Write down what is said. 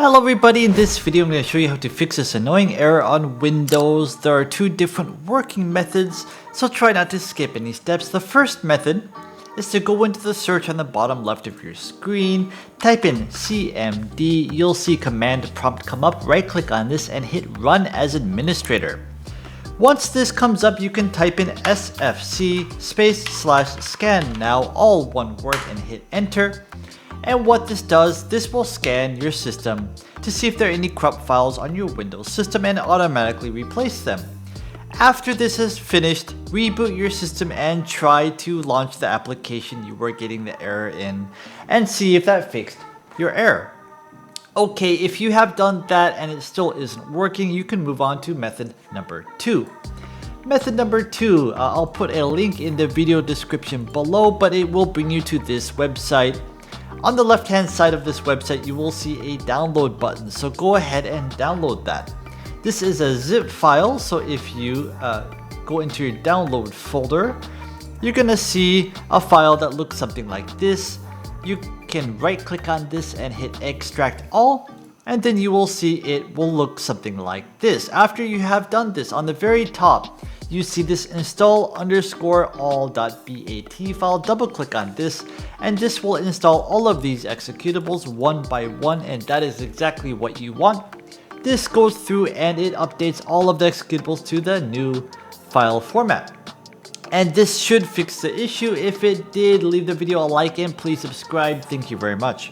Hello everybody, in this video I'm going to show you how to fix this annoying error on Windows. There are two different working methods, so try not to skip any steps. The first method is to go into the search on the bottom left of your screen, type in CMD, you'll see command prompt come up, right click on this and hit run as administrator. Once this comes up, you can type in sfc/scan now, all one word, and hit enter. And what this does, this will scan your system to see if there are any corrupt files on your Windows system and automatically replace them. After this is finished, reboot your system and try to launch the application you were getting the error in and see if that fixed your error. Okay, if you have done that and it still isn't working, you can move on to method number 2. Method number 2, I'll put a link in the video description below, but it will bring you to this website. On the left hand side of this website, you will see a download button, so go ahead and download that. This is a zip file, so if you go into your download folder, you're gonna see a file that looks something like this. You can right click on this and hit extract all, and then you will see it will look something like this. After you have done this, on the very top you see this install_all.bat file. Double click on this and this will install all of these executables one by one, and that is exactly what you want. This goes through and it updates all of the executables to the new file format. And this should fix the issue. If it did, leave the video a like and please subscribe. Thank you very much.